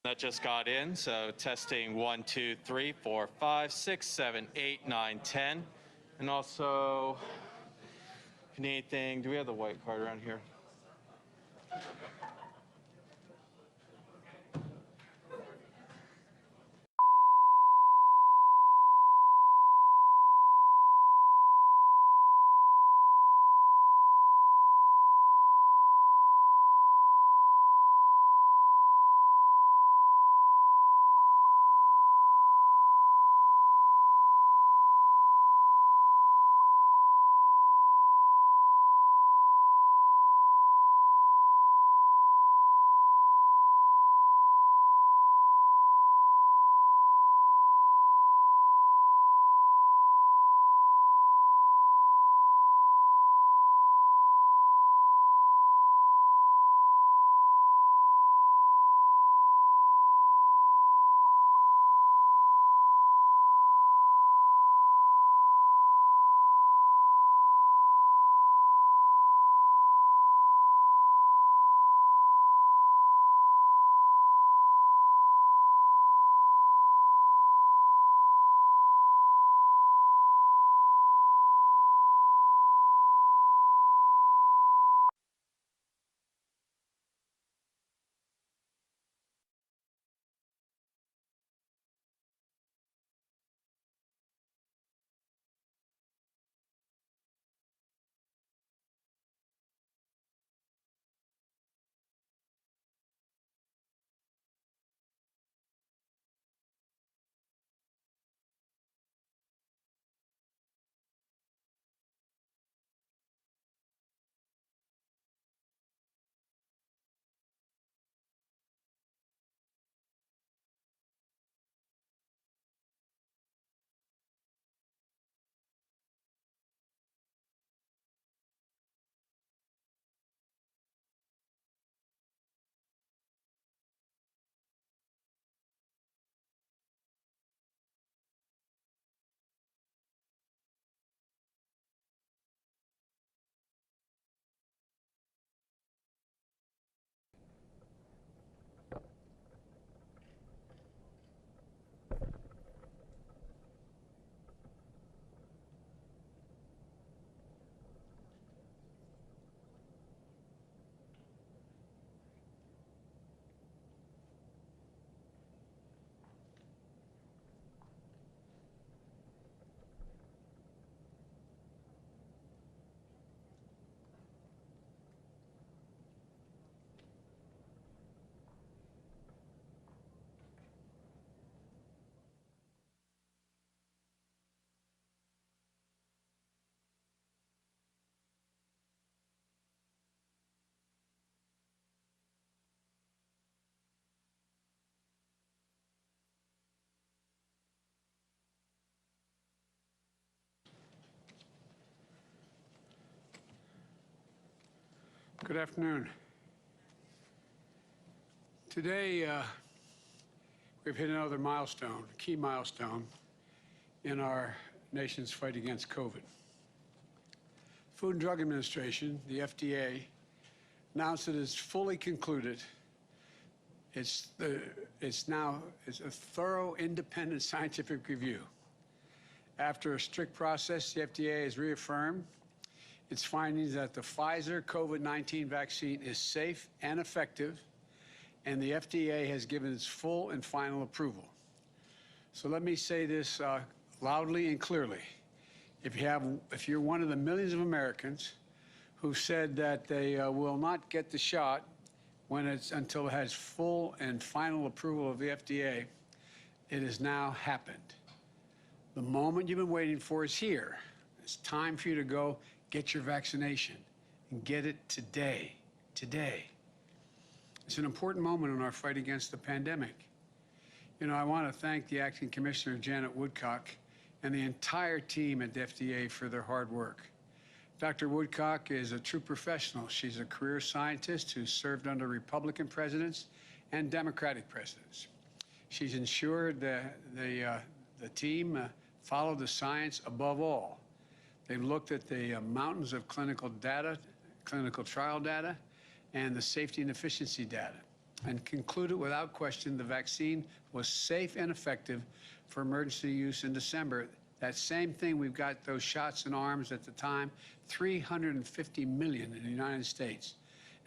That just got in, so testing 1, 2, 3, 4, 5, 6, 7, 8, 9, 10. And also, if you need anything, do we have the white card around here? Good afternoon. Today, we've hit another milestone, key milestone in our nation's fight against COVID. Food and Drug Administration, the FDA, announced it is fully concluded. It's a thorough, independent scientific review. After a strict process, the FDA has reaffirmed its findings that the Pfizer COVID-19 vaccine is safe and effective, and the FDA has given its full and final approval. So let me say this loudly and clearly. If you're one of the millions of Americans who said that they will not get the shot until it has full and final approval of the FDA, it has now happened. The moment you've been waiting for is here. It's time for you to go get your vaccination and get it today. Today. It's an important moment in our fight against the pandemic. You know, I want to thank the Acting Commissioner, Janet Woodcock, and the entire team at the FDA for their hard work. Dr. Woodcock is a true professional. She's a career scientist who served under Republican presidents and Democratic presidents. She's ensured that the team followed the science above all. They've looked at the mountains of clinical data, clinical trial data, and the safety and efficiency data. and concluded without question the vaccine was safe and effective for emergency use in December. That same thing, we've got those shots in arms at the time, 350 million in the United States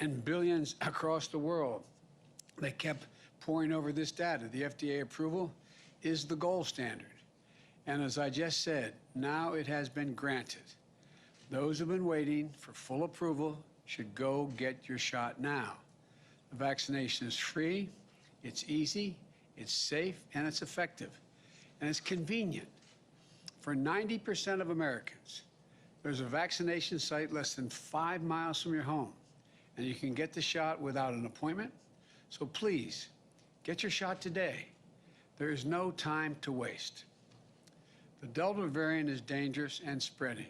and billions across the world. They kept pouring over this data. The FDA approval is the gold standard. And as I just said, now it has been granted. Those who've been waiting for full approval should go get your shot now. The vaccination is free, it's easy, it's safe, and it's effective. And it's convenient. For 90% of Americans, there's a vaccination site less than 5 miles from your home, and you can get the shot without an appointment. So please, get your shot today. There is no time to waste. The Delta variant is dangerous and spreading,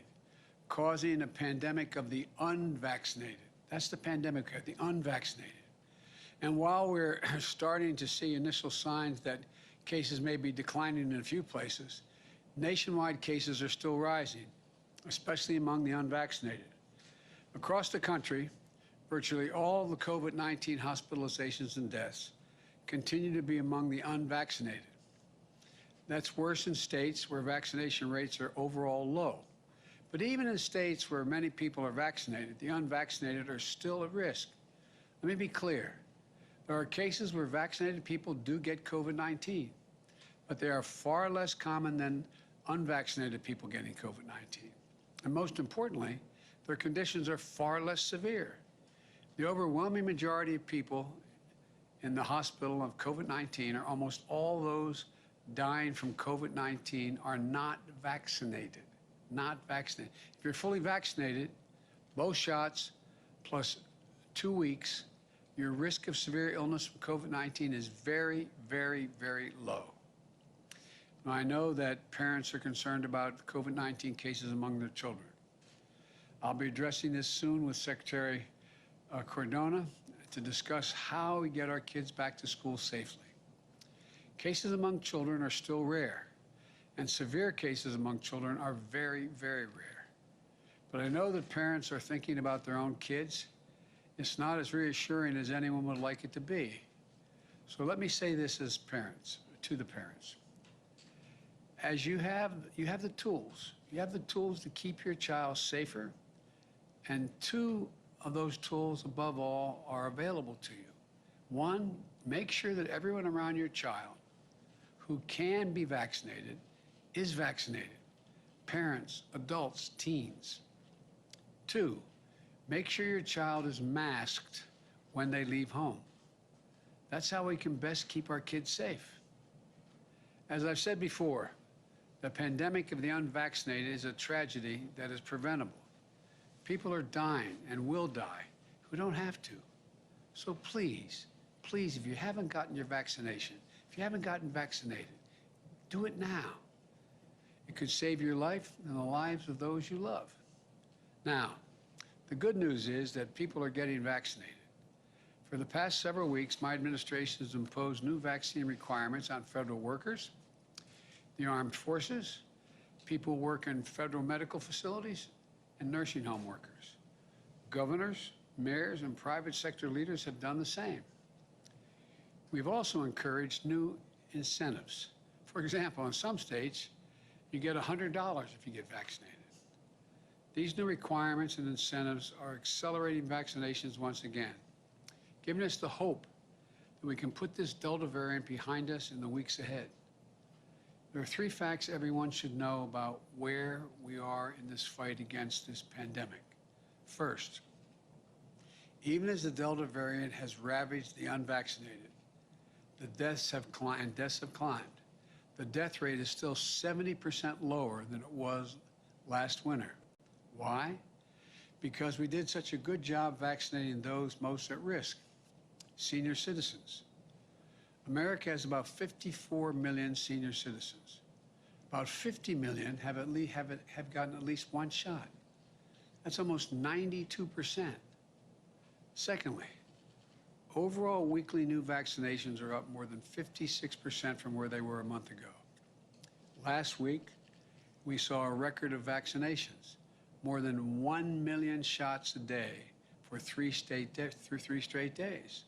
causing a pandemic of the unvaccinated. That's the pandemic of the unvaccinated. And while we're starting to see initial signs that cases may be declining in a few places, nationwide cases are still rising, especially among the unvaccinated. Across the country, virtually all the COVID-19 hospitalizations and deaths continue to be among the unvaccinated. That's worse in states where vaccination rates are overall low. But even in states where many people are vaccinated, the unvaccinated are still at risk. Let me be clear. There are cases where vaccinated people do get COVID-19, but they are far less common than unvaccinated people getting COVID-19. And most importantly, their conditions are far less severe. The overwhelming majority of people in the hospital of COVID-19, or almost all those dying from COVID-19, are not vaccinated. Not vaccinated. If you're fully vaccinated, both shots plus 2 weeks, your risk of severe illness from COVID-19 is very, very, very low. Now, I know that parents are concerned about COVID-19 cases among their children. I'll be addressing this soon with Secretary Cardona to discuss how we get our kids back to school safely. Cases among children are still rare, and severe cases among children are very, very rare. But I know that parents are thinking about their own kids. It's not as reassuring as anyone would like it to be. So let me say this as parents, to the parents. As you have the tools. You have the tools to keep your child safer, and two of those tools, above all, are available to you. One, make sure that everyone around your child who can be vaccinated is vaccinated. Parents, adults, teens. Two, make sure your child is masked when they leave home. That's how we can best keep our kids safe. As I've said before, the pandemic of the unvaccinated is a tragedy that is preventable. People are dying and will die who don't have to. So please, please, if you haven't gotten your vaccination, if you haven't gotten vaccinated, do it now. It could save your life and the lives of those you love. Now, the good news is that people are getting vaccinated. For the past several weeks, my administration has imposed new vaccine requirements on federal workers, the armed forces, people who work in federal medical facilities, and nursing home workers. Governors, mayors, and private sector leaders have done the same. We've also encouraged new incentives. For example, in some states, you get $100 if you get vaccinated. These new requirements and incentives are accelerating vaccinations once again, giving us the hope that we can put this Delta variant behind us in the weeks ahead. There are 3 facts everyone should know about where we are in this fight against this pandemic. First, even as the Delta variant has ravaged the unvaccinated, the deaths have climbed. The death rate is still 70% lower than it was last winter. Why? Because we did such a good job vaccinating those most at risk, senior citizens. America has about 54 million senior citizens. About 50 million have gotten at least 1 shot. That's almost 92%. Secondly, overall weekly new vaccinations are up more than 56% from where they were a month ago. Last week, we saw a record of vaccinations, more than 1 million shots a day for 3 straight days.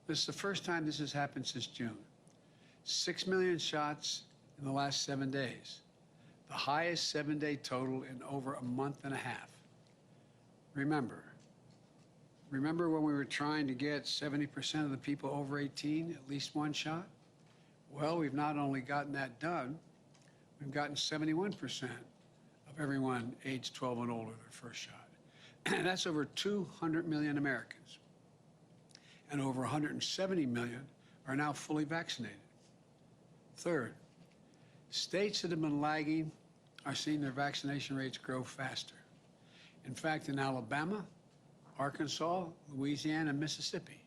This is the first time this has happened since June. 6 million shots in the last 7 days, the highest 7-day total in over a month and a half. Remember when we were trying to get 70% of the people over 18 at least one shot? Well, we've not only gotten that done, we've gotten 71% of everyone aged 12 and older their first shot. That's over 200 million Americans. And over 170 million are now fully vaccinated. Third, states that have been lagging are seeing their vaccination rates grow faster. In fact, in Alabama, Arkansas, Louisiana, and Mississippi,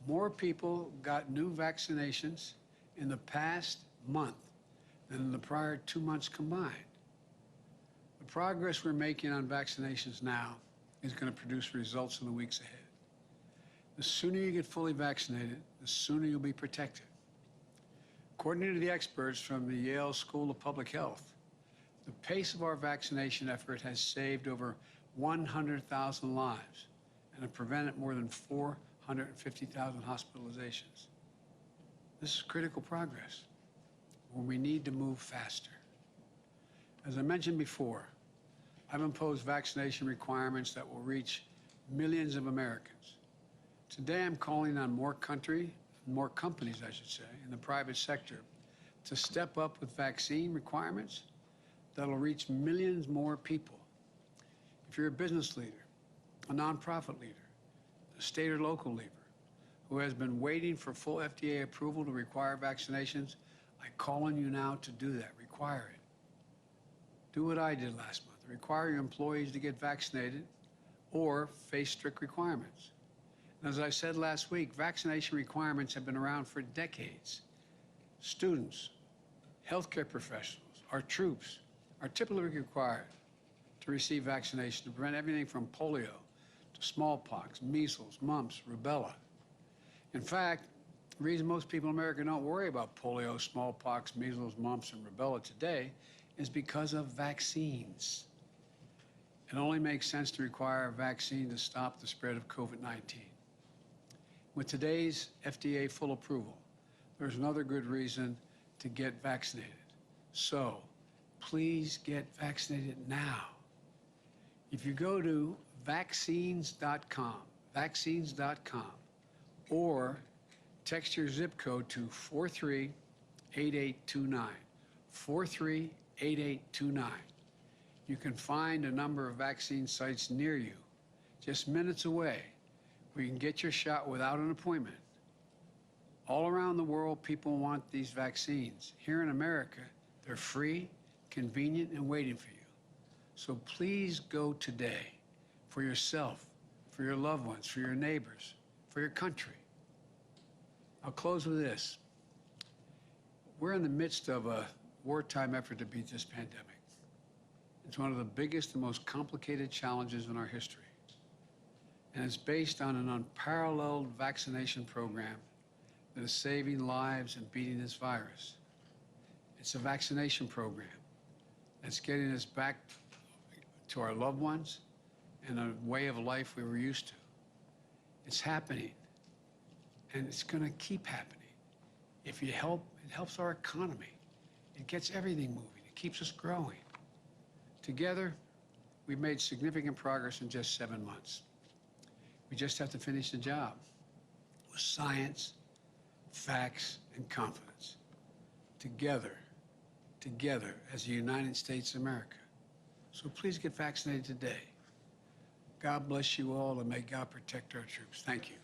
more people got new vaccinations in the past month than in the prior 2 months combined. The progress we're making on vaccinations now is going to produce results in the weeks ahead. The sooner you get fully vaccinated, the sooner you'll be protected. According to the experts from the Yale School of Public Health, the pace of our vaccination effort has saved over 100,000 lives and have prevented more than 450,000 hospitalizations. This is critical progress, where we need to move faster. As I mentioned before, I've imposed vaccination requirements that will reach millions of Americans. Today, I'm calling on more companies, I should say, in the private sector to step up with vaccine requirements that'll reach millions more people. If you're a business leader, a nonprofit leader, a state or local leader who has been waiting for full FDA approval to require vaccinations, I call on you now to do that. Require it. Do what I did last month. Require your employees to get vaccinated or face strict requirements. And as I said last week, vaccination requirements have been around for decades. Students, healthcare professionals, our troops are typically required to receive vaccination to prevent everything from polio to smallpox, measles, mumps, rubella. In fact, the reason most people in America don't worry about polio, smallpox, measles, mumps, and rubella today is because of vaccines. It only makes sense to require a vaccine to stop the spread of COVID-19. With today's FDA full approval, there's another good reason to get vaccinated. So, please get vaccinated now. If you go to vaccines.com, or text your zip code to 438829, 438829. You can find a number of vaccine sites near you, just minutes away, where you can get your shot without an appointment. All around the world, people want these vaccines. Here in America, they're free, convenient, and waiting for you. So please go today for yourself, for your loved ones, for your neighbors, for your country. I'll close with this. We're in the midst of a wartime effort to beat this pandemic. It's one of the biggest and most complicated challenges in our history. And it's based on an unparalleled vaccination program that is saving lives and beating this virus. It's a vaccination program that's getting us back to our loved ones and a way of life we were used to. It's happening, and it's going to keep happening. If you help, it helps our economy. It gets everything moving. It keeps us growing. Together, we've made significant progress in just 7 months. We just have to finish the job with science, facts, and confidence. Together as the United States of America. So please get vaccinated today. God bless you all, and may God protect our troops. Thank you.